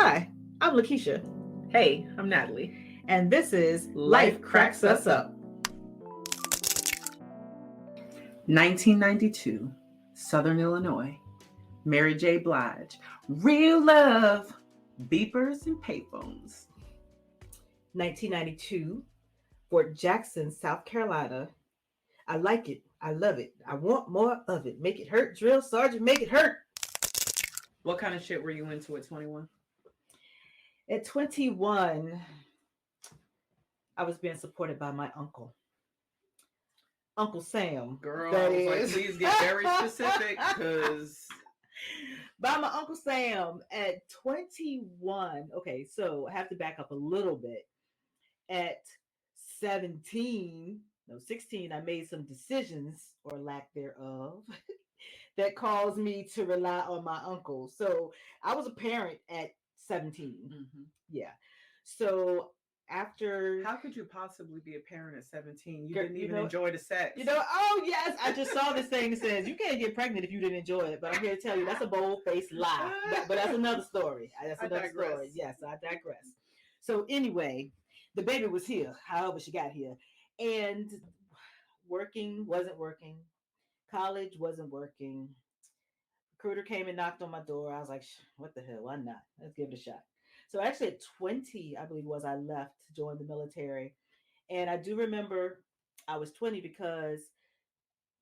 Hi, I'm LaKeshia, Hey, I'm Natalie. and this is Life Cracks Us Up. 1992, Southern Illinois. Mary J. Blige. Real love. Beepers and payphones. 1992, Fort Jackson, South Carolina. I like it. I love it. I want more of it. Make it hurt, drill sergeant. Make it hurt. What kind of shit were you into at 21? At 21, I was being supported by my uncle. Uncle Sam. Girl, that I was is. like, please get very specific because By my Uncle Sam at 21. Okay, so I have to back up a little bit. At 16, I made some decisions or lack thereof that caused me to rely on my uncle. So I was a parent at 17. mm-hmm. Yeah. So after How could you possibly be a parent at 17? You didn't even enjoy the sex. Oh yes, I just saw this thing that says you can't get pregnant if you didn't enjoy it. But I'm here to tell you that's a bold-faced lie. But that's another story. That's another story. Yes, I digress. So anyway, the baby was here, however she got here. And working wasn't working. College wasn't working. Recruiter came and knocked on my door. I was like, what the hell? Why not? Let's give it a shot. So actually at 20, I believe was I left to join the military. And I do remember I was 20 because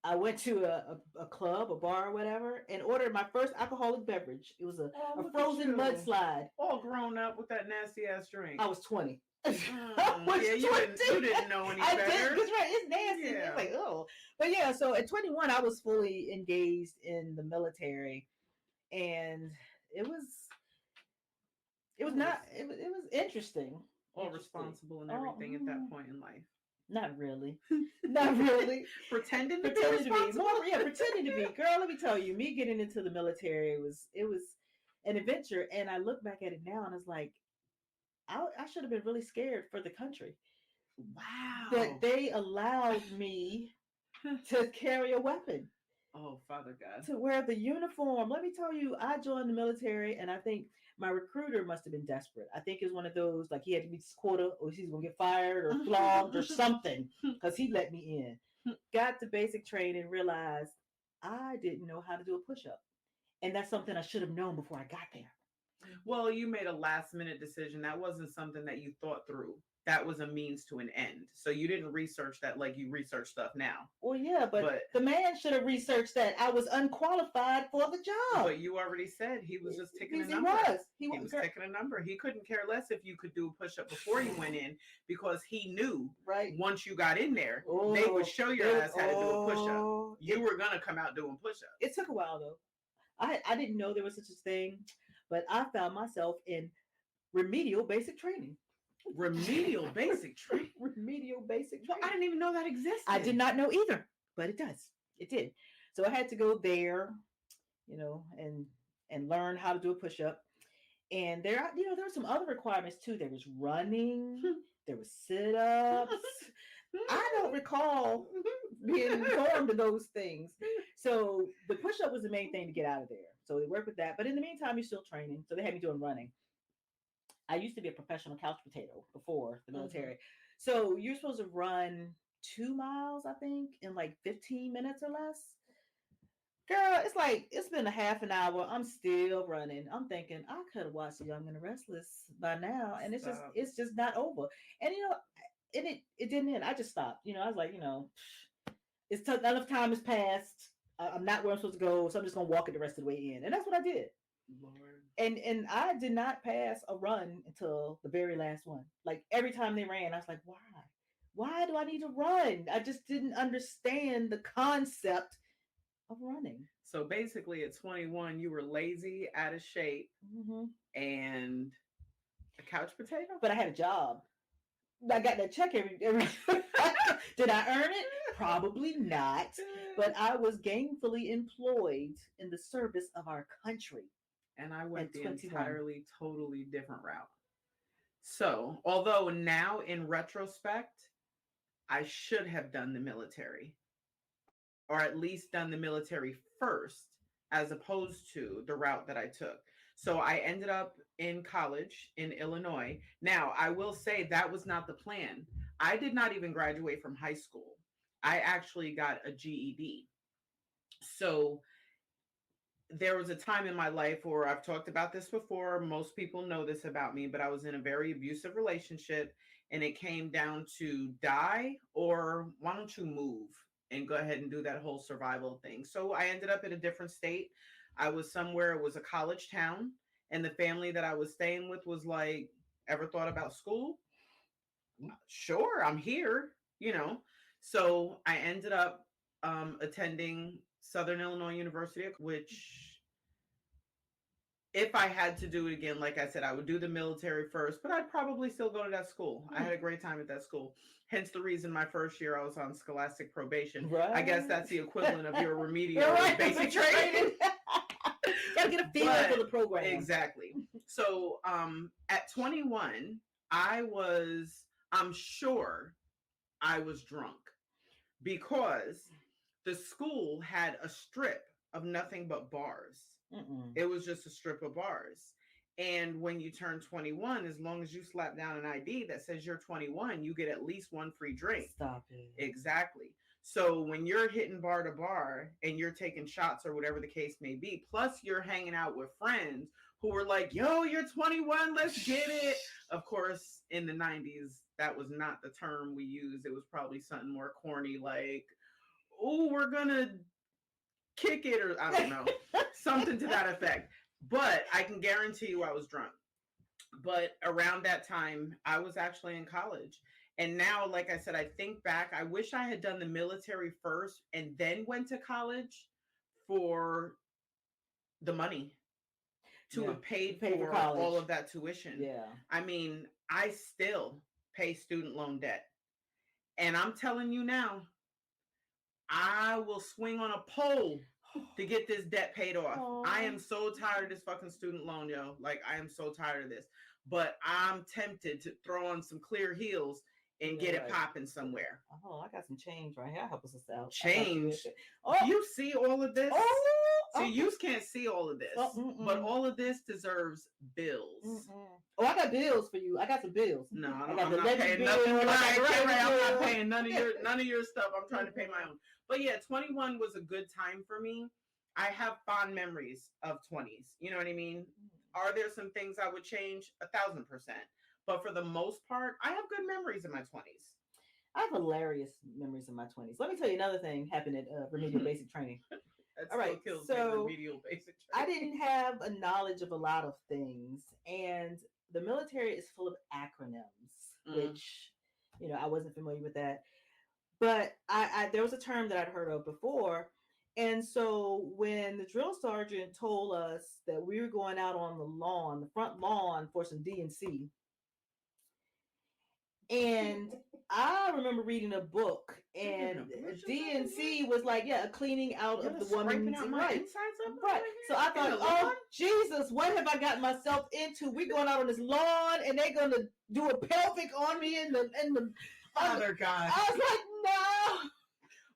I went to a club, a bar, or whatever, and ordered my first alcoholic beverage. It was a frozen mudslide. All grown up with that nasty ass drink. I was 20. You didn't know any better. That's right. It's nasty. Yeah. It's like, oh. But yeah, so at 21, I was fully engaged in the military. And it was interesting. All responsible and everything at that point in life. Not really. Not really. Pretending to be. Pretending to be. Girl, let me tell you, me getting into the military it was an adventure. And I look back at it now and it's like, I should have been really scared for the country. Wow. That they allowed me to carry a weapon. Oh, Father God. To wear the uniform. Let me tell you, I joined the military and I think my recruiter must have been desperate. I think it was one of those, like he had to meet his quota or he's going to get fired or flogged or something because he let me in. Got the basic training, realized I didn't know how to do a push-up. And that's something I should have known before I got there. Well, you made a last minute decision. That wasn't something that you thought through. That was a means to an end. So you didn't research that like you research stuff now. Well, yeah, but the man should have researched that. I was unqualified for the job. But you already said he was just taking a number. He was taking a number. He couldn't care less if you could do a push-up before you went in because he knew once you got in there, they would show your ass how to do a push-up. You were going to come out doing push-ups. It took a while, though. I didn't know there was such a thing, but I found myself in remedial basic training. Remedial basic training. Remedial basic training. Well, I didn't even know that existed. I did not know either, but it does. It did. So I had to go there, and learn how to do a push-up. And there were some other requirements too. There was running. There was sit-ups. I don't recall being informed of those things. So the push-up was the main thing to get out of there. So they worked with that. But in the meantime, you're still training. So they had me doing running. I used to be a professional couch potato before the military. So you're supposed to run 2 miles, I think, in like 15 minutes or less. Girl, it's like, it's been a half an hour. I'm still running. I'm thinking I could have watched Young and the Restless by now. And it's just not over. And, it didn't end. I just stopped. I was like, it's enough time has passed. I'm not where I'm supposed to go. So I'm just going to walk it the rest of the way in. And that's what I did. Lord. And I did not pass a run until the very last one. Like every time they ran, I was like, why do I need to run? I just didn't understand the concept of running. So basically at 21, you were lazy, out of shape, and a couch potato? But I had a job. I got that check every Did I earn it? Probably not. But I was gainfully employed in the service of our country. And I went the entirely, totally different route. So, although now in retrospect, I should have done the military, or at least done the military first, as opposed to the route that I took. So I ended up in college in Illinois. Now, I will say that was not the plan. I did not even graduate from high school. I actually got a GED. So there was a time in my life where I've talked about this before. Most people know this about me, but I was in a very abusive relationship and it came down to die or why don't you move and go ahead and do that whole survival thing. So I ended up in a different state. I was somewhere, it was a college town, and the family that I was staying with was like, ever thought about school? Sure, I'm here, you know. So I ended up attending Southern Illinois University, which if I had to do it again, like I said, I would do the military first, but I'd probably still go to that school. I had a great time at that school. Hence the reason my first year I was on scholastic probation. Right. I guess that's the equivalent of your remedial basic training. Gotta get a feel for the program. Exactly. So at 21, I'm sure I was drunk because the school had a strip of nothing but bars. Mm-mm. It was just a strip of bars. And when you turn 21, as long as you slap down an ID that says you're 21, you get at least one free drink. Stop it. Exactly. So when you're hitting bar to bar and you're taking shots or whatever the case may be, plus you're hanging out with friends who were like, yo, you're 21, let's get it. Of course, in the 90s, that was not the term we used. It was probably something more corny like, oh, we're going to kick it, or I don't know, something to that effect. But I can guarantee you I was drunk. But around that time, I was actually in college. And now, like I said, I think back, I wish I had done the military first and then went to college for the money to have paid for all of that tuition. Yeah. I mean, I still pay student loan debt. And I'm telling you now, I will swing on a pole to get this debt paid off. Aww. I am so tired of this fucking student loan, yo. Like, I am so tired of this. But I'm tempted to throw on some clear heels and get it popping somewhere. Oh, I got some change right here. Help us out. Change? Oh. You see all of this? See, you can't see all of this. But all of this deserves bills. Oh, I got bills for you. I got some bills. No, I'm not paying nothing. I'm not paying none of your stuff. I'm trying to pay my own. But yeah, 21 was a good time for me. I have fond memories of 20s. You know what I mean? Are there some things I would change? 1,000%. But for the most part, I have good memories in my 20s. I have hilarious memories in my 20s. Let me tell you another thing happened at remedial basic training. All right, so remedial basic training. I didn't have a knowledge of a lot of things, and the military is full of acronyms, which, you know, I wasn't familiar with that. But I there was a term that I'd heard of before. And so when the drill sergeant told us that we were going out on the front lawn for some D&C, and I remember reading a book, and D&C was like, a cleaning out of the woman's right. So I thought, oh, Jesus, what have I gotten myself into? We're going out on this lawn, and they're going to do a pelvic on me in the Father God. I was like, no.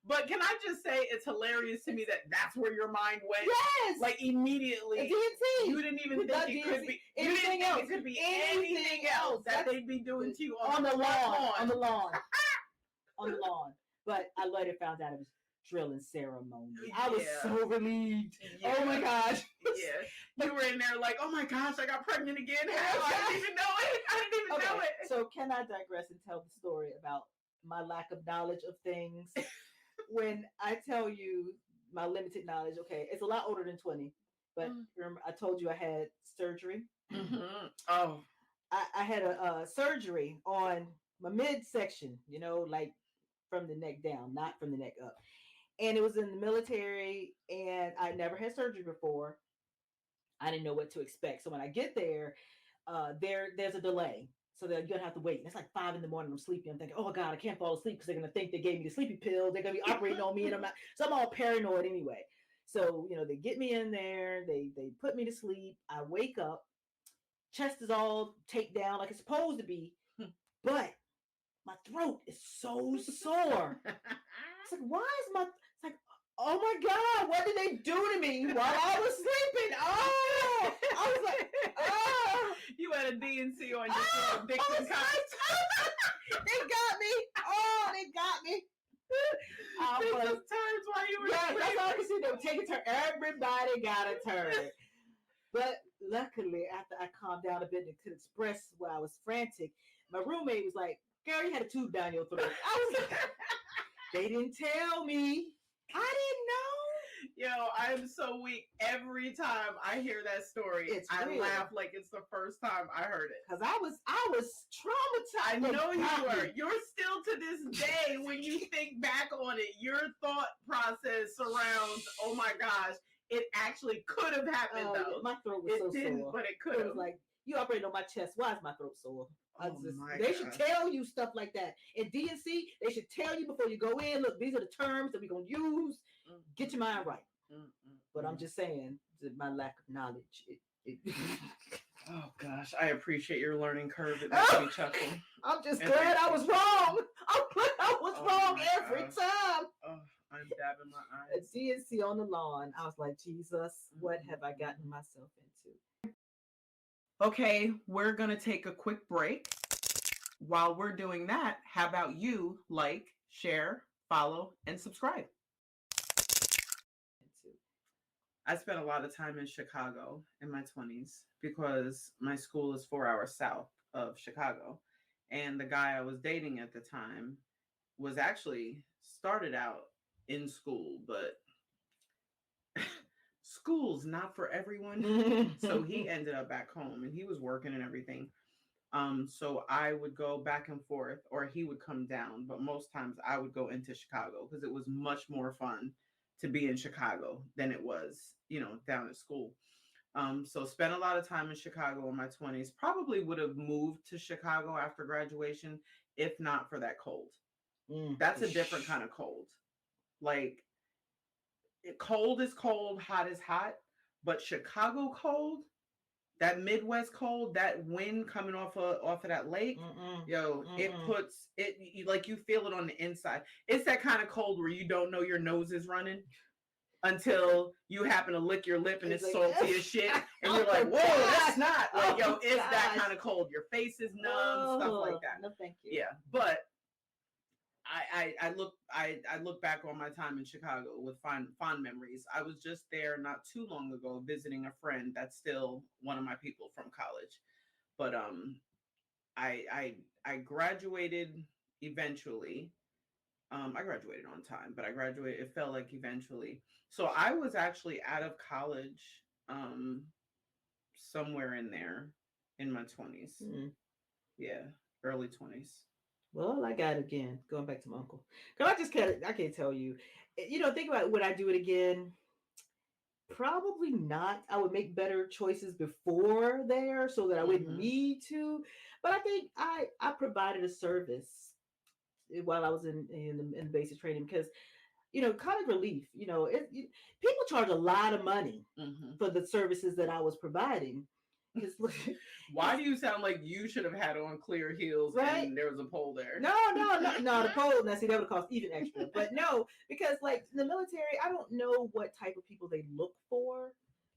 But can I just say, it's hilarious to me that that's where your mind went. Yes. Like immediately. D&C. You didn't even think it could be anything else. It could be anything else that they'd be doing to you on the lawn. On the lawn. On the lawn. But I later found out it was drilling ceremony. I was so relieved. Yeah. Oh my gosh. Yeah. You were in there like, oh my gosh, I got pregnant again. How? I didn't even know it. I didn't even know it. So can I digress and tell the story about my lack of knowledge of things? When I tell you my limited knowledge, okay, it's a lot older than 20, but remember I told you I had surgery. Oh, I had a surgery on my midsection, you know, like from the neck down, not from the neck up. And it was in the military, and I never had surgery before. I didn't know what to expect. So when I get there, there's a delay. So they're going to have to wait. And it's like 5 a.m. I'm sleepy. I'm thinking, oh, God, I can't fall asleep because they're going to think they gave me the sleepy pill. They're going to be operating on me. And I'm all paranoid anyway. So, you know, they get me in there. They put me to sleep. I wake up. Chest is all taped down like it's supposed to be. But my throat is so sore. It's like, why is my... It's like, oh, my God, what did they do to me while I was sleeping? Oh! I was like... DNC on your victim They got me. Oh, they got me. They took turns while you were that's all I can see. They were taking turns. Everybody got a turn. But luckily, after I calmed down a bit and could express why I was frantic, my roommate was like, "Girl, you had a tube down your throat." I was like, they didn't tell me. I didn't know. Yo, I'm so weak. Every time I hear that story, I laugh like it's the first time I heard it. Because I was traumatized. I know you were. You're still to this day, when you think back on it, your thought process surrounds, oh my gosh, it actually could have happened though. My throat was sore. But it could have. It was like, you operating on my chest. Why is my throat sore? They should tell you stuff like that. In DNC, they should tell you before you go in, look, these are the terms that we're going to use. Get your mind right. But I'm just saying, my lack of knowledge. Oh, gosh. I appreciate your learning curve. It makes me chuckle. I'm just glad I was wrong. I'm glad I was wrong every time. Oh, I'm dabbing my eyes. At DNC on the lawn, I was like, Jesus, what have I gotten myself into? Okay, we're going to take a quick break. While we're doing that, how about you like, share, follow, and subscribe? I spent a lot of time in Chicago in my 20s because my school is 4 hours south of Chicago. And the guy I was dating at the time was actually started out in school, but school's not for everyone. So he ended up back home and he was working and everything. So I would go back and forth, or he would come down, but most times I would go into Chicago because it was much more fun to be in Chicago than it was, down at school. So spent a lot of time in Chicago in my 20s. Probably would have moved to Chicago after graduation if not for that cold. That's a different kind of cold. Like, cold is cold, hot is hot, but Chicago cold, that Midwest cold, that wind coming off of that lake, it puts it, like, you feel it on the inside. It's that kind of cold where you don't know your nose is running until you happen to lick your lip and it's salty as shit, and you're like, whoa, that's not like, it's that kind of cold. Your face is numb, stuff like that. No, thank you. Yeah, but I look back on my time in Chicago with fond memories. I was just there not too long ago visiting a friend that's still one of my people from college. But I graduated eventually. I graduated on time, but it felt like eventually. So I was actually out of college somewhere in there in my 20s. Yeah, early 20s. Well, I got it again. Going back to my uncle. Because I can't tell you. Think about, would I do it again? Probably not. I would make better choices before there so that I wouldn't need to. But I think I provided a service while I was in the basic training, because, comic relief, people charge a lot of money for the services that I was providing. Why do you sound like you should have had on clear heels, right? And there was a pole there? No, the pole. Now, see, that would cost even extra. But no, because like the military, I don't know what type of people they look for,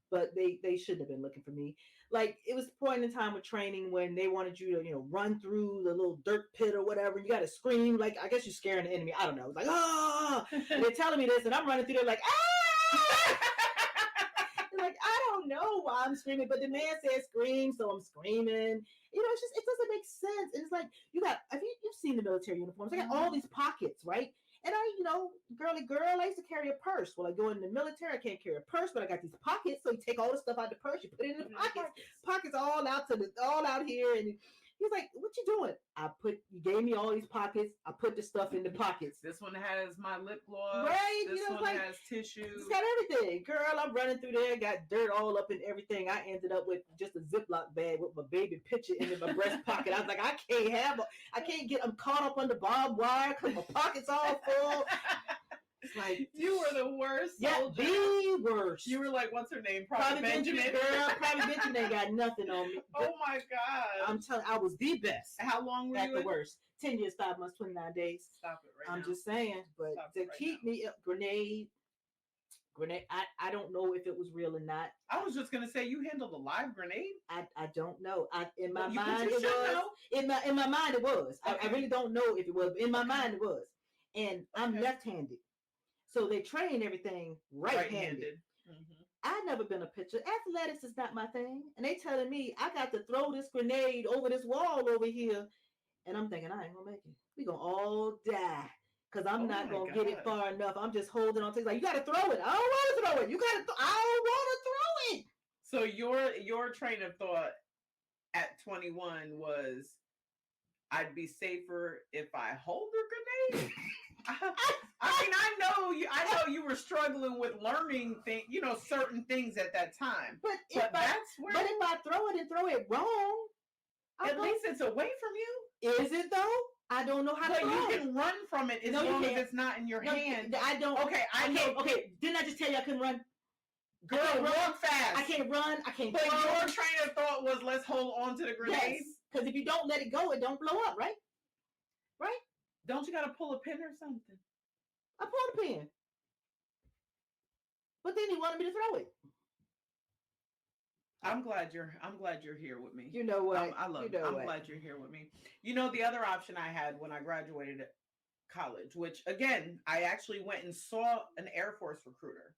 but they shouldn't have been looking for me. Like, it was a point in time with training when they wanted you to, run through the little dirt pit or whatever. And you got to scream, like, I guess you're scaring the enemy. I don't know. It's like, ah! And they're telling me this, and I'm running through there like, ah! Like, I don't know why I'm screaming, but the man said scream, so I'm screaming. It's just, it doesn't make sense. And it's like, you've seen the military uniforms. I got all these pockets, right? And girly girl, I used to carry a purse. Well, I go in the military, I can't carry a purse, but I got these pockets. So you take all the stuff out of the purse, you put it in the pockets. Pockets all out here. And he's like, what you doing? You gave me all these pockets. I put the stuff in the pockets. This one has my lip gloss. Right. This one has tissue. It's got everything. Girl, I'm running through there, got dirt all up in everything. I ended up with just a Ziploc bag with my baby picture in my breast pocket. I was like, I'm caught up on the barbed wire because my pocket's all full. It's like, you were the worst soldier. Yeah, the worst. You were like, what's her name? Private Benjamin. Girl, Private Benjamin ain't got nothing on me. Oh my God. I'm telling you, I was the best. How long were you the worst? 10 years, 5 months, 29 days. Stop it right now. I'm just saying. But to keep me up, grenade, grenade. I don't know if it was real or not. I was just gonna say you handled a live grenade. I don't know. In my mind it was. In my mind it was. Okay. I really don't know if it was. But in my mind it was. And I'm left-handed, so they train everything right-handed. Mm-hmm. I've never been a pitcher. Athletics is not my thing, and they telling me I got to throw this grenade over this wall over here, and I'm thinking I ain't gonna make it. We gonna all die. Because I'm not going to get it far enough. I'm just holding on to it. Like, you got to throw it. I don't want to throw it. You got to I don't want to throw it. So your train of thought at 21 was, I'd be safer if I hold a grenade. I mean, I know you were struggling with learning things, certain things at that time. But if I throw it and throw it wrong, at least it's away from you. Is it though? I don't know how to throw it. You can run from it as long as it's not in your hand. I don't. Okay, I know. Okay, didn't I just tell you I couldn't run? Girl, walk fast. I can't run. I can't. But your train of thought was, let's hold on to the grenade. Yes, because if you don't let it go, it don't blow up, right? Right? Don't you got to pull a pin or something? I pulled a pin, but then he wanted me to throw it. I'm glad you're here with me. You know what? I love it. I'm glad you're here with me. The other option I had when I graduated college, which again, I actually went and saw an Air Force recruiter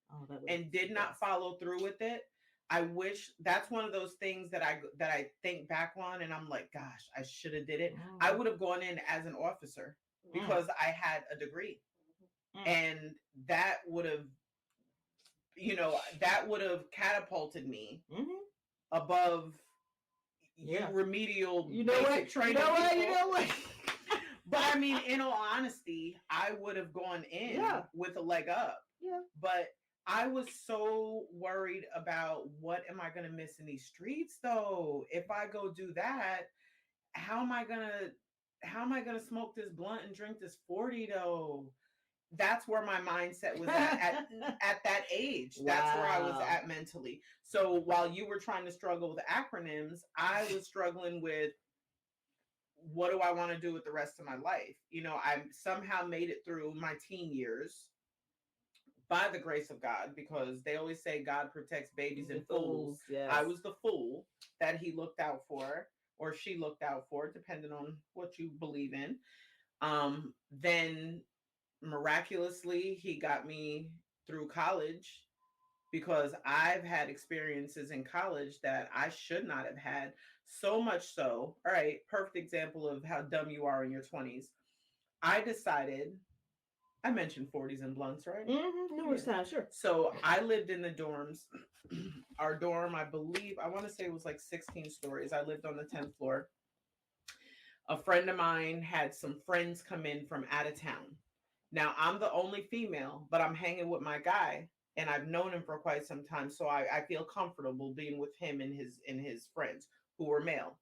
and did not follow through with it. I wish that's one of those things that I think back on and I'm like, gosh, I should have did it. I would have gone in as an officer because I had a degree. And that would have catapulted me above remedial basic training. You know what? But I mean, in all honesty, I would have gone in with a leg up. Yeah. But I was so worried about what am I going to miss in these streets though? If I go do that, how am I going to smoke this blunt and drink this 40 though? That's where my mindset was at that age. Wow. That's where I was at mentally. So while you were trying to struggle with acronyms, I was struggling with what do I want to do with the rest of my life? I somehow made it through my teen years by the grace of God, because they always say God protects babies and fools. Yes. I was the fool that he looked out for, or she looked out for, depending on what you believe in. Then miraculously, he got me through college, because I've had experiences in college that I should not have had. So much so, all right, perfect example of how dumb you are in your 20s. I decided, I mentioned 40s and blunts, right? Numerous times, sure. So I lived in the dorms. Our dorm, I want to say it was like 16 stories. I lived on the 10th floor. A friend of mine had some friends come in from out of town. Now, I'm the only female, but I'm hanging with my guy, and I've known him for quite some time, so I feel comfortable being with him and his friends who were male.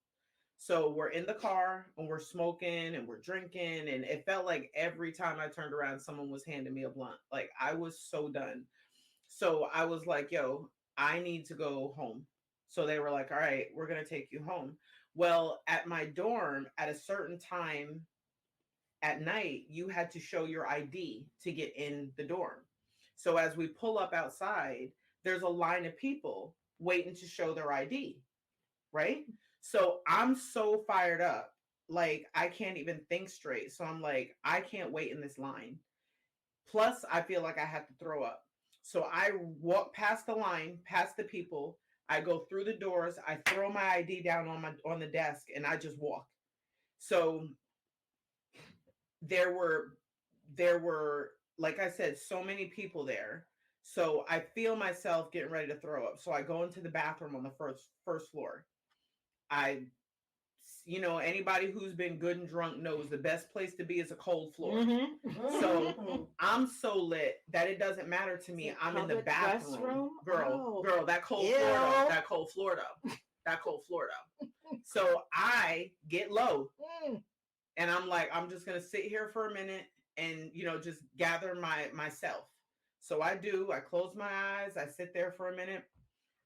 So we're in the car, and we're smoking, and we're drinking, and it felt like every time I turned around, someone was handing me a blunt. Like, I was so done. So I was like, yo, I need to go home. So they were like, all right, we're going to take you home. Well, at my dorm, at a certain time at night, you had to show your ID to get in the dorm. So as we pull up outside, there's a line of people waiting to show their ID, right? So I'm so fired up, like I can't even think straight. So I'm like, I can't wait in this line. Plus, I feel like I have to throw up. So I walk past the line, past the people. I go through the doors. I throw my ID down on the desk, and I just walk. So there were, like I said, so many people there. So I feel myself getting ready to throw up. So I go into the bathroom on the first floor. Anybody who's been good and drunk knows the best place to be is a cold floor. So I'm so lit that it doesn't matter to me. I'm in the bathroom. Girl, that cold floor though. So I get low. And I'm like, I'm just going to sit here for a minute and, just gather myself. So I do. I close my eyes. I sit there for a minute.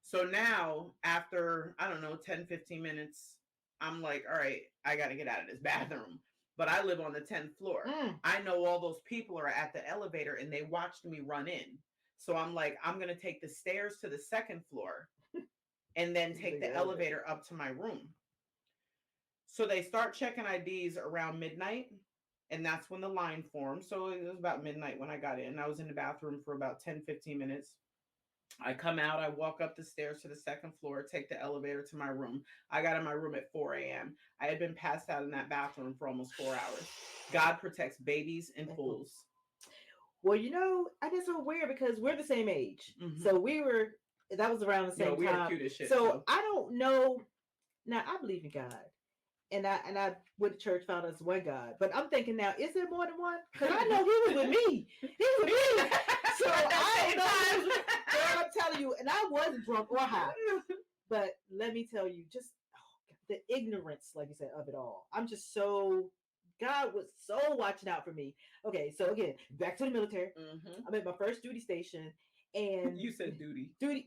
So now, after, 10, 15 minutes, I'm like, all right, I got to get out of this bathroom. But I live on the 10th floor. I know all those people are at the elevator, and they watched me run in. So I'm like, I'm going to take the stairs to the second floor and then take the elevator up to my room. So they start checking IDs around midnight, and that's when the line formed. So it was about midnight when I got in. I was in the bathroom for about 10-15 minutes. I come out, I walk up the stairs to the second floor, take the elevator to my room. I got in my room at 4 a.m. I had been passed out in that bathroom for almost 4 hours. God protects babies and fools. Well, I get so weird because we're the same age. Mm-hmm. So that was around the same time. We are cute as shit. So I don't know. Now, I believe in God. And I went to church, found us one God. But I'm thinking now, is there more than one? Because I know he was with me. He was with me. So I don't know. Girl, I'm telling you, and I wasn't drunk or high. But let me tell you, just the ignorance, like you said, of it all. I'm just God was so watching out for me. Okay, so again, back to the military. Mm-hmm. I'm at my first duty station. And you said duty. Duty.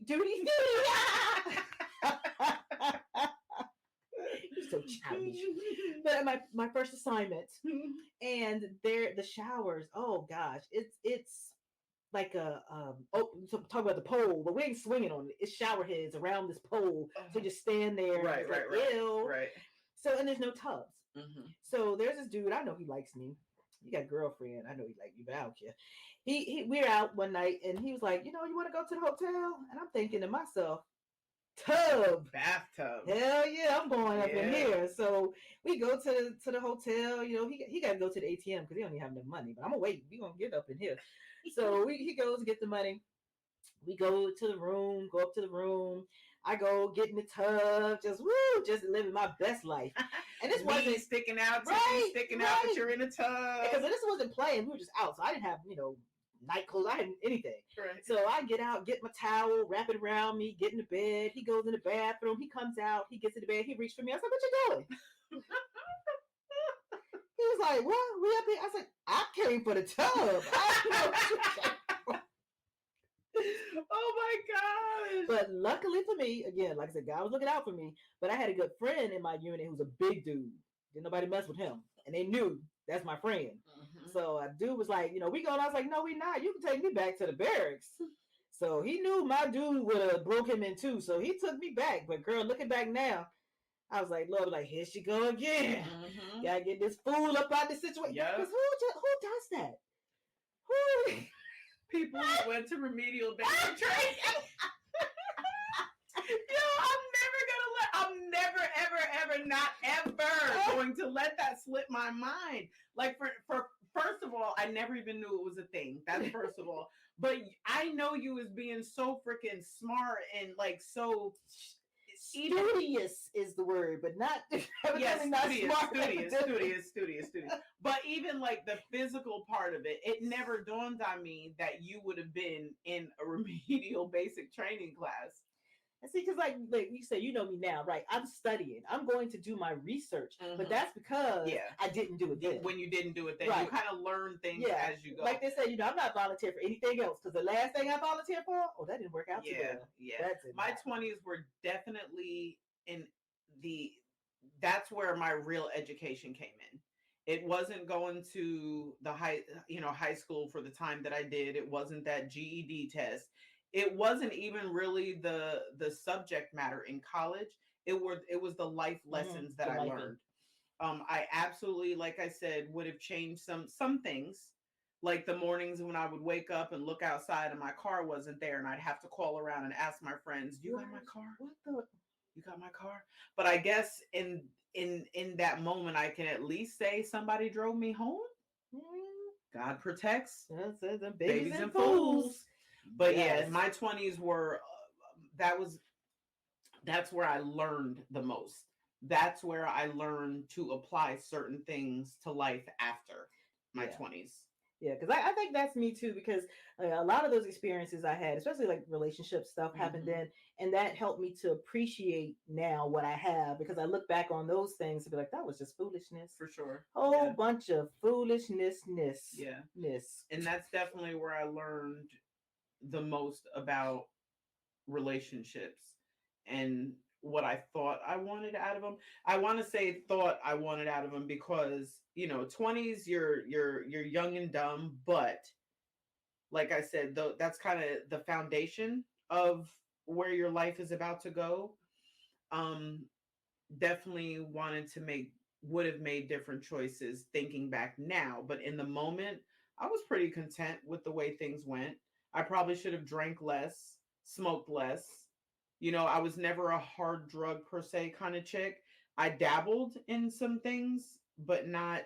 So childish. But my first assignment, and the showers, oh gosh, it's like so talk about the pole, but we ain't swinging on it. It's shower heads around this pole, so you just stand there. Right. So, and there's no tubs. Mm-hmm. So there's this dude, I know he likes me. He got a girlfriend. I know he like me, but I don't care. We're out one night, and he was like, you want to go to the hotel? And I'm thinking to myself, bathtub, hell yeah, I'm going up in here. So we go to the hotel. He got to go to the ATM because he don't even have enough money, but I'm gonna wait. We gonna get up in here. So he goes to get the money. We go to the room, go up to the room. I go get in the tub, just living my best life. And this wasn't sticking out, out, but you're in a tub. Because this wasn't playing. We were just out, so I didn't have night clothes. I hadn't anything. Right. So I get out, get my towel, wrap it around me, get in the bed. He goes in the bathroom. He comes out. He gets in the bed. He reached for me. I said, "What you doing?" He was like, "What? We up here?" I said, "I came for the tub." Oh my gosh. But luckily for me, again, like I said, God was looking out for me. But I had a good friend in my unit who's a big dude. Didn't nobody mess with him. And they knew that's my friend. Mm-hmm. So a dude was like, we going. I was like, no, we not. You can take me back to the barracks. So he knew my dude would have broke him in two. So he took me back. But girl, looking back now, I was like, Lord, here she go again. Mm-hmm. Gotta get this fool up out the situation. Yep. Because who does that? Who? People who went to remedial basic training. I'm never, ever, not ever going to let that slip my mind. Like for first of all, I never even knew it was a thing. That's first of all. But I know you as being so freaking smart and like so studious is the word, but not studious. But even like the physical part of it, it never dawned on me that you would have been in a remedial basic training class. And see, because like you said, you know me now, right? I'm studying. I'm going to do my research, but that's because I didn't do it then. When you didn't do it then, you kind of learn things as you go. Like they said, I'm not volunteer for anything else because the last thing I volunteered for, that didn't work out too well. Yeah, my 20s were definitely that's where my real education came in. It wasn't going to the high school for the time that I did. It wasn't that GED test. It wasn't even really the subject matter in college. It was the life lessons that I learned. I absolutely, like I said, would have changed some things, like the mornings when I would wake up and look outside and my car wasn't there, and I'd have to call around and ask my friends, "You got my car? You got my car?" But I guess in that moment, I can at least say somebody drove me home. God protects babies and fools. But my 20s were that's where I learned the most. That's where I learned to apply certain things to life after my 20s. Yeah, because I think that's me too, because a lot of those experiences I had, especially like relationship stuff, happened then, and that helped me to appreciate now what I have, because I look back on those things and be like, that was just foolishness. For sure. Whole bunch of foolishness. Yeah. And that's definitely where I learned the most about relationships and what I thought I wanted out of them. I want to say thought I wanted out of them because 20s you're young and dumb, but like I said, that's kind of the foundation of where your life is about to go. Um, Definitely would have made different choices thinking back now, but in the moment, I was pretty content with the way things went. I probably should have drank less, smoked less. I was never a hard drug per se kind of chick. I dabbled in some things, but not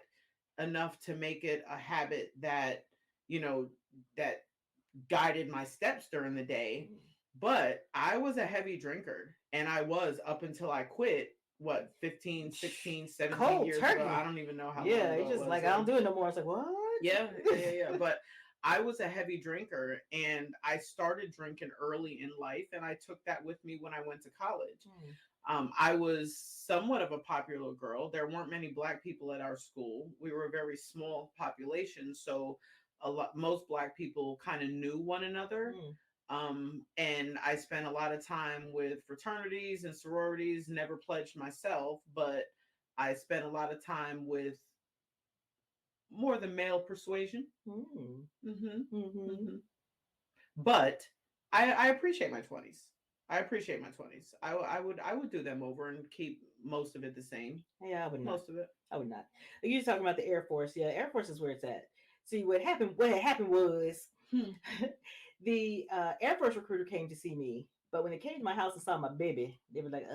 enough to make it a habit you know, that guided my steps during the day. But I was a heavy drinker, and I was up until I quit, what, 15, 16, 17 cold years turkey. Ago. I don't even know how long ago it's just like, I don't do it no more. It's like, what? Yeah. But I was a heavy drinker, and I started drinking early in life, and I took that with me when I went to college. I was somewhat of a popular girl. There weren't many Black people at our school. We were a very small population, so most Black people kind of knew one another. And I spent a lot of time with fraternities and sororities, never pledged myself, but I spent a lot of time with more the male persuasion. But I appreciate my 20s. I would do them over and keep most of it the same. Yeah, I would not. Most of it. I would not. You're talking about the Air Force. Yeah, Air Force is where it's at. See, what happened was the Air Force recruiter came to see me, but when they came to my house and saw my baby, they were like,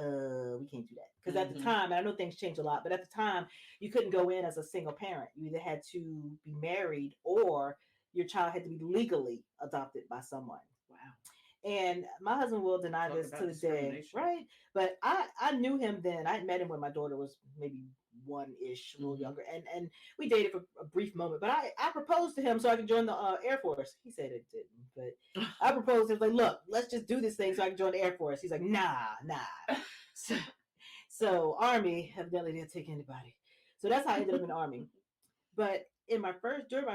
we can't do that. Because at the time, and I know things change a lot, but at the time, you couldn't go in as a single parent. You either had to be married or your child had to be legally adopted by someone. Wow. And my husband will deny this to the day, right? But I knew him then. I had met him when my daughter was maybe one-ish, a little younger, and we dated for a brief moment. But I proposed to him so I could join the Air Force. He said it didn't, but I proposed. He was like, "Look, let's just do this thing so I can join the Air Force." He's like, "Nah." So Army evidently didn't take anybody. So that's how I ended up in the Army. But during my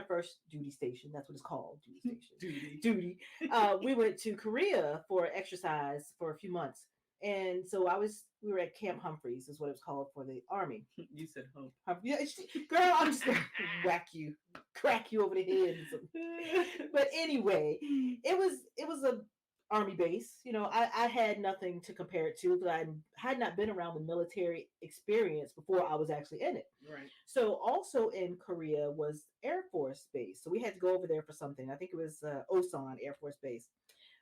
first duty station, that's what it's called, duty station. Duty. We went to Korea for exercise for a few months. And so we were at Camp Humphreys, is what it was called for the Army. You said home. Yeah, girl, I'm just gonna crack you over the head. But anyway, it was a Army base. I had nothing to compare it to because I had not been around the military experience before I was actually in it. Right. So also in Korea was Air Force Base. So we had to go over there for something. I think it was Osan Air Force Base.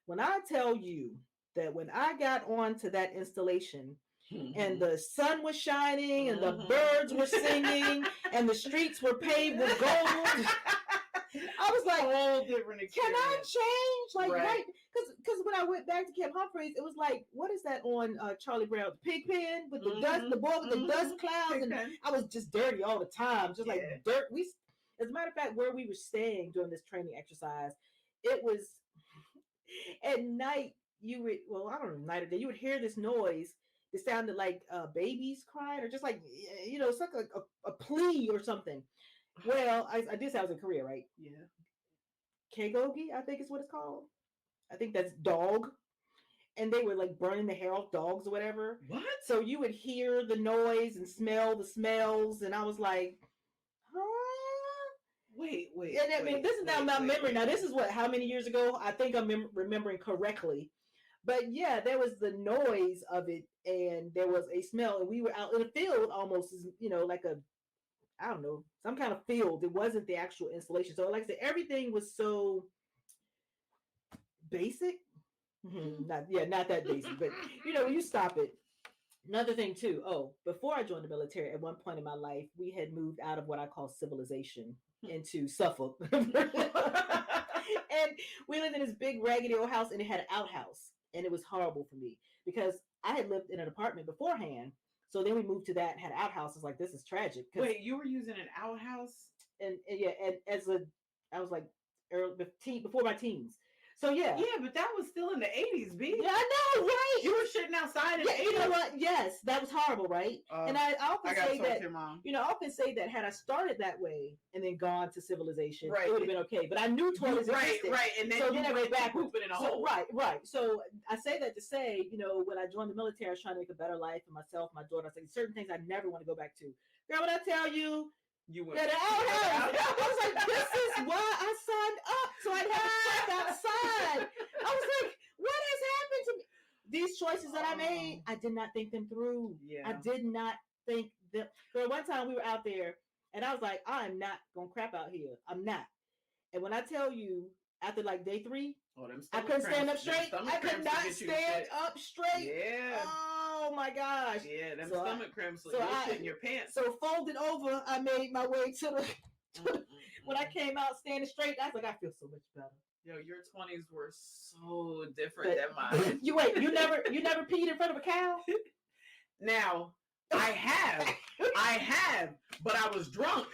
When I tell you that when I got onto that installation and the sun was shining and the birds were singing and the streets were paved with gold, I was like, whole different experience. Can I change? Like, right? Because when I went back to Camp Humphreys, it was like, what is that on Charlie Brown? Pigpen with the dust, the boy with the dust clouds, and I was just dirty all the time, just like dirt. As a matter of fact, where we were staying during this training exercise, it was at night. I don't know, night or day, you would hear this noise. It sounded like babies crying, or just like it's like a plea or something. Well, I did say I was in Korea, right? Yeah. Kagogi, I think is what it's called. I think that's dog. And they were like burning the hair off dogs or whatever. What? So you would hear the noise and smell the smells. And I was like, huh? Wait. And I mean, this is now my memory. Now, this is how many years ago? I think I'm remembering correctly. But yeah, there was the noise of it and there was a smell. And we were out in a field almost, like I don't know, some kind of field. It wasn't the actual installation. So like I said, everything was so basic. Not that basic, but when you stop it. Another thing too. Before I joined the military, at one point in my life, we had moved out of what I call civilization into Suffolk. And we lived in this big raggedy old house and it had an outhouse. And it was horrible for me because I had lived in an apartment beforehand. So then we moved to that and had an outhouse. It's like, this is tragic. Wait, you were using an outhouse? And I was like before my teens. So yeah. Yeah, but that was still in the 80s, B. Yeah, I know, right? You were shitting outside in the 80s. You know what? Yes, that was horrible, right? And I often say that, I often say that had I started that way and then gone to civilization, it would have been okay. But I knew toilets existed. Right, and then so then I went back pooping in a hole. Right. So I say that to say, when I joined the military, I was trying to make a better life for myself, my daughter. I said certain things I never want to go back to. Girl, when I tell you, You went. Yeah, the outhouse. I was like, this is why I signed up, so I'd have to outside. I was like, what has happened to me? These choices that I made, I did not think them through. Yeah. I did not think them. So one time we were out there, and I was like, I'm not gonna crap out here. I'm not. And when I tell you, after like day 3, I couldn't stand up straight. I could not stand up straight. Yeah. Oh my gosh. Yeah, them stomach cramps. So shit in your pants. So folded over, I made my way to the. When I came out standing straight, I was like, I feel so much better. Yo, your 20s were so different than mine. You never peed in front of a cow? Now, I have, but I was drunk.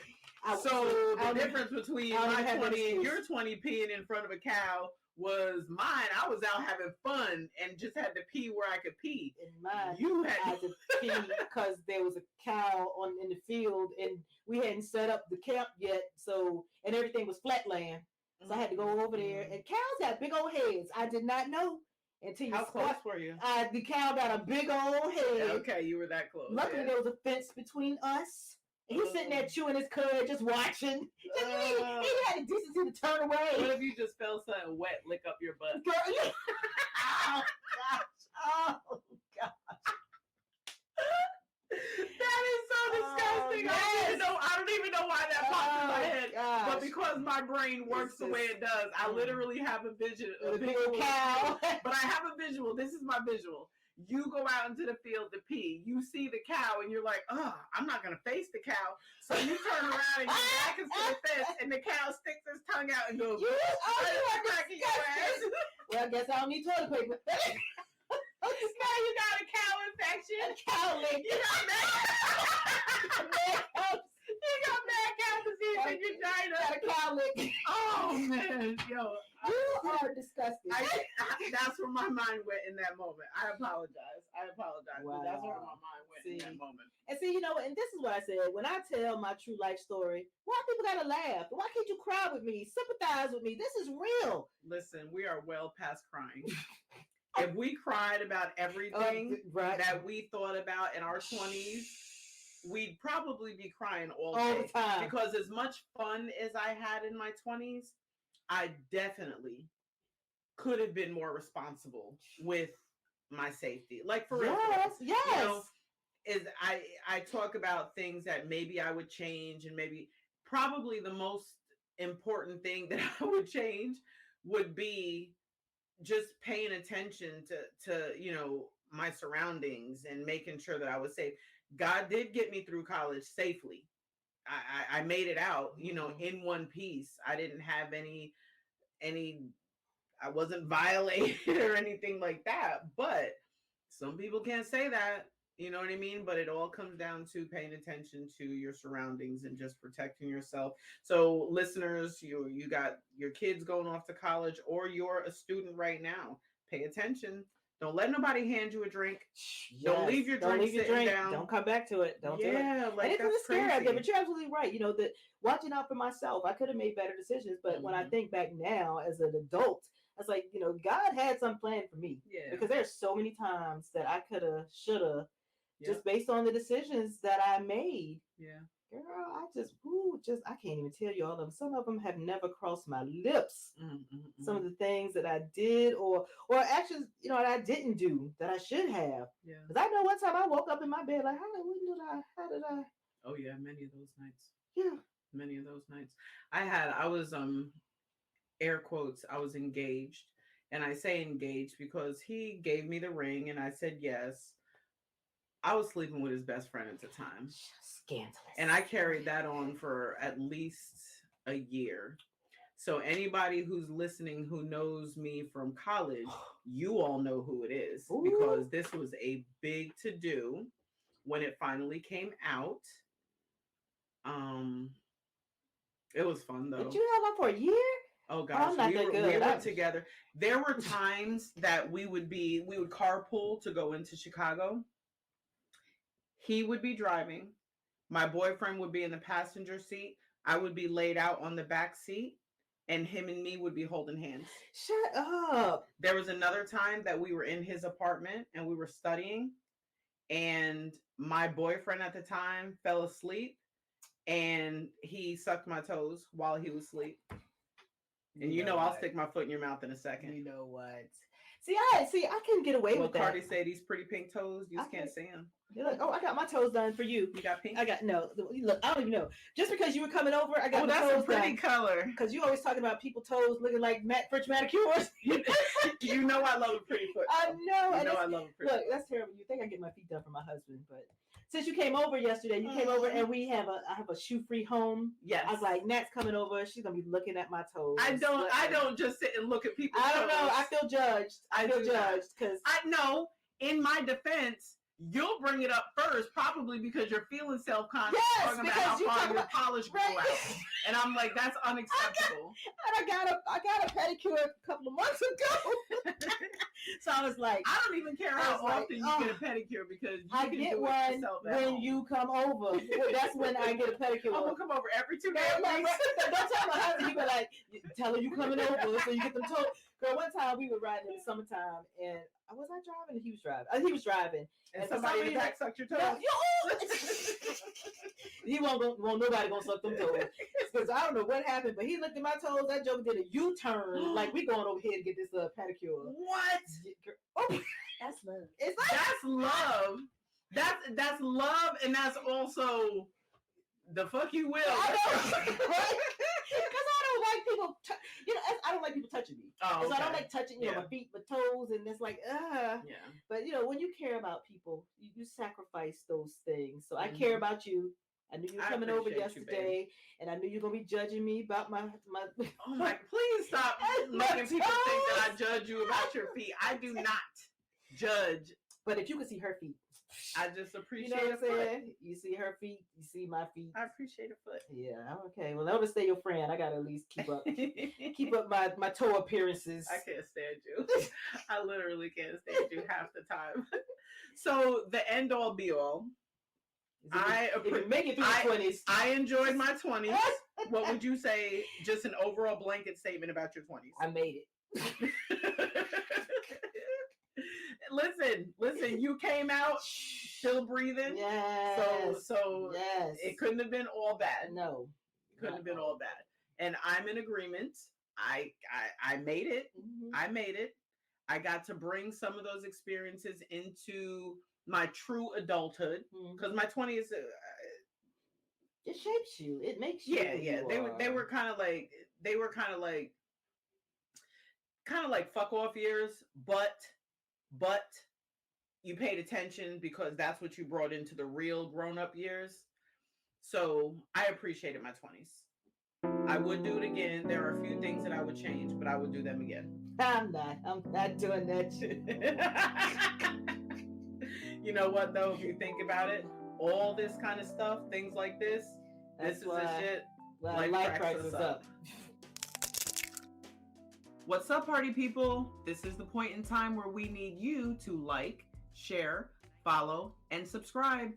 So the difference between my 20 and your 20 peeing in front of a cow was mine. I was out having fun and just had to pee where I could pee. In mine, I had to pee because there was a cow in the field and we hadn't set up the camp yet. So, and everything was flat land. So I had to go over there. And cows got big old heads. I did not know until you. How close were you? The cow got a big old head. Okay, you were that close. Luckily, there was a fence between us. And he's sitting there chewing his cud, just watching. He had the decency to turn away. What if you just felt something wet lick up your butt? Girl, oh, gosh. Oh, gosh. That is so disgusting. Yes. I don't even know why that popped in my head. Gosh. But because my brain works the way it does, I literally have a vision. A big cow. But I have a visual. This is my visual. You go out into the field to pee. You see the cow, and you're like, "Oh, I'm not gonna face the cow." So you turn around and your back is to the fence, and the cow sticks his tongue out and goes, Well, I guess I don't need toilet paper. Now you got a cow infection. A cow lick. You got mad cow disease in your vagina. Got a cow lick. Oh man, yo. You are disgusting. That's where my mind went in that moment. I apologize. Wow. But that's where my mind went in that moment. And see, and this is what I said. When I tell my true life story, why people gotta laugh? Why can't you cry with me? Sympathize with me. This is real. Listen, we are well past crying. If we cried about everything that we thought about in our 20s, we'd probably be crying all the time. Because as much fun as I had in my 20s, I definitely could have been more responsible with my safety. Like for real. Yes. I talk about things that maybe I would change, and maybe probably the most important thing that I would change would be just paying attention to my surroundings and making sure that I was safe. God did get me through college safely. I made it out, in one piece. I didn't have any, I wasn't violated or anything like that. But some people can't say that, you know what I mean? But it all comes down to paying attention to your surroundings and just protecting yourself. So listeners, you got your kids going off to college, or you're a student right now. Pay attention. Don't let nobody hand you a drink. Yes. Don't leave your drink sitting down. Don't come back to it. Don't do it. Like, and it's scary out there, but you're absolutely right. That watching out for myself, I could have made better decisions. But when I think back now as an adult, I was like, God had some plan for me. Yeah. Because there's so many times that I could have, should have, just based on the decisions that I made. Yeah. Girl, I can't even tell you all of them. Some of them have never crossed my lips. Some of the things that I did or actions, that I didn't do that I should have. Yeah. Because I know one time I woke up in my bed like, how did I? Oh yeah, many of those nights. Yeah. Many of those nights. I was air quotes, I was engaged. And I say engaged because he gave me the ring and I said yes. I was sleeping with his best friend at the time. Scandalous. And I carried that on for at least a year. So anybody who's listening who knows me from college, you all know who it is. Ooh. Because this was a big to-do when it finally came out. It was fun though. But you held on for a year? Oh gosh, we were together. There were times that we would carpool to go into Chicago. He would be driving. My boyfriend would be in the passenger seat. I would be laid out on the back seat, and him and me would be holding hands. Shut up. There was another time that we were in his apartment and we were studying, and my boyfriend at the time fell asleep, and he sucked my toes while he was asleep. And you know I'll stick my foot in your mouth in a second. You know what? See, I couldn't get away with that. Cardi say these pretty pink toes, you just can't see them. You're like, oh, I got my toes done for you. You got pink? I got no. Look, I don't even know. Just because you were coming over, I got my that's toes a pretty done. color. Because you always talking about people's toes looking like French manicures. You know I love a pretty foot. I know. You know I love a pretty. Look, that's terrible. You think I get my feet done for my husband, but since you came over yesterday, you came over and I have a shoe-free home. Yes. I was like, Nat's coming over. She's gonna be looking at my toes. I don't just sit and look at people. I don't know. I feel judged. I feel judged because I know. In my defense, you'll bring it up first, probably because you're feeling self-conscious, talking about how far your polish go out, and I'm like, that's unacceptable. I got a pedicure a couple of months ago, so I was like, I don't even care how often you get a pedicure because you I can get do one it yourself when you come over. That's when I get a pedicure. I'm gonna come over every 2 days. Don't tell my husband. He be like, tell her you coming over so you get them toes. Girl, one time we were riding in the summertime and was I driving? He was driving. He was driving. And somebody like sucked your toes. He won't nobody gonna suck them toes. Because I don't know what happened, but he looked at my toes. That joker did a U-turn. Like we going over here to get this pedicure. What? Oh, that's love. It's like that's love. That's love, and that's also the fuck you will. I know. Because I don't like people. I don't like people touching me. Oh, okay. I don't like touching, my feet, my toes, and it's like, Yeah. But when you care about people, you sacrifice those things. So I care about you. I knew you were coming over yesterday, and I knew you were gonna be judging me about my. Oh my! Please stop making people think that I judge you about your feet. I do not judge. But if you could see her feet, I just appreciate. You know what I'm saying? You see her feet, you see my feet. I appreciate a foot. Yeah, okay. Well, I'm gonna stay your friend. I gotta at least keep up my toe appearances. I can't stand you. I literally can't stand you half the time. So the end all be all. Make it through the 20s. I enjoyed my 20s. What would you say? Just an overall blanket statement about your 20s. I made it. Listen, you came out still breathing. Yes. So yes. It couldn't have been all bad. No. It couldn't have been all bad. And I'm in agreement. I made it. Mm-hmm. I made it. I got to bring some of those experiences into my true adulthood because my 20s it shapes you. It makes you. Yeah. They were kind of like fuck off years, but you paid attention because that's what you brought into the real grown-up years. So I appreciated my 20s. I would do it again. There are a few things that I would change, but I would do them again. I'm not doing that shit. You know what though, if you think about it, all this kind of stuff, things like this is the shit. Life prices up. What's up, party people? This is the point in time where we need you to like, share, follow, and subscribe.